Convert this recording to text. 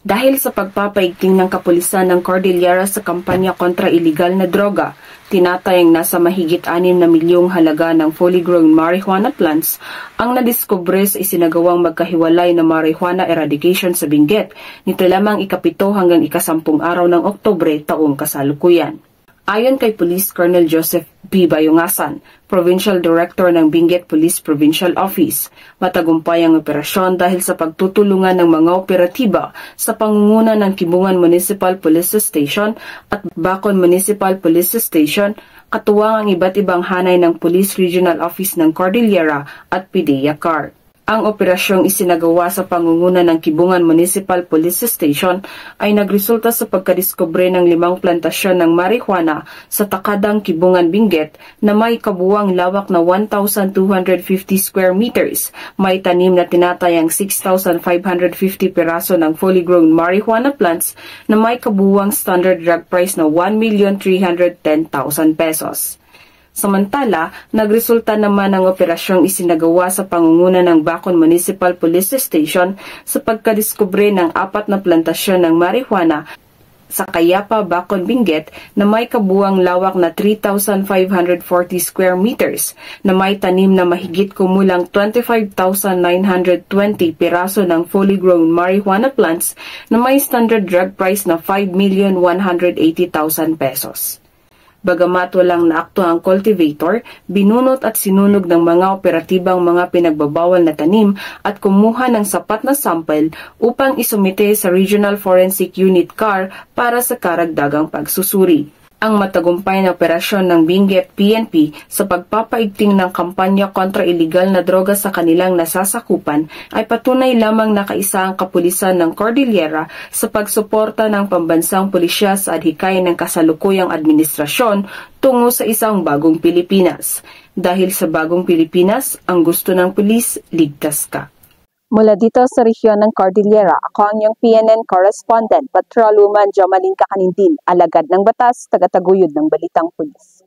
Dahil sa pagpapaigting ng kapulisan ng Cordillera sa kampanya kontra iligal na droga, tinatayang nasa mahigit 6 na milyong halaga ng fully grown marijuana plants ang nadiskubre sa isinagawang magkahiwalay na marijuana eradication sa Benguet nito lamang ika-7 hanggang ika-10 araw ng Oktubre taong kasalukuyan. Ayon kay Police Colonel Joseph B. Bayongasan, Provincial Director ng Benguet Police Provincial Office, matagumpay ang operasyon dahil sa pagtutulungan ng mga operatiba sa pangunguna ng Kibungan Municipal Police Station at Bacon Municipal Police Station, katuwang ang iba't ibang hanay ng Police Regional Office ng Cordillera at PIDEA CAR. Ang operasyong isinagawa sa pangunguna ng Kibungan Municipal Police Station ay nagresulta sa pagkadiskubre ng 5 plantasyon ng marijuana sa Takadang Kibungan, Benguet na may kabuwang lawak na 1,250 square meters, may tanim na tinatayang 6,550 piraso ng fully grown marijuana plants na may kabuwang standard drug price na 1,310,000 pesos. Samantala, nagresulta naman ang operasyong isinagawa sa pangunguna ng Bacon Municipal Police Station sa pagkadiskubre ng 4 na plantasyon ng marijuana sa Cayapa, Bacon, Benguet na may kabuwang lawak na 3,540 square meters na may tanim na mahigit kumulang 25,920 piraso ng fully grown marijuana plants na may standard drug price na 5,180,000 pesos. Bagamat walang naakto ang cultivator, binunot at sinunog ng mga operatibang mga pinagbabawal na tanim at kumuha ng sapat na sample upang isumite sa Regional Forensic Unit CAR para sa karagdagang pagsusuri. Ang matagumpay na operasyon ng Benguet PNP sa pagpapaigting ng kampanya kontra iligal na droga sa kanilang nasasakupan ay patunay lamang na kaisa ang kapulisan ng Cordillera sa pagsuporta ng pambansang pulisya sa adhikain ng kasalukuyang administrasyon tungo sa isang bagong Pilipinas. Dahil sa bagong Pilipinas, ang gusto ng pulis, ligtas ka. Mula dito sa rehiyon ng Cordillera, ako ang iyong PNN correspondent, Patrolwoman Jomaline Kakanindin, alagad ng batas, tagataguyod ng Balitang Pulis.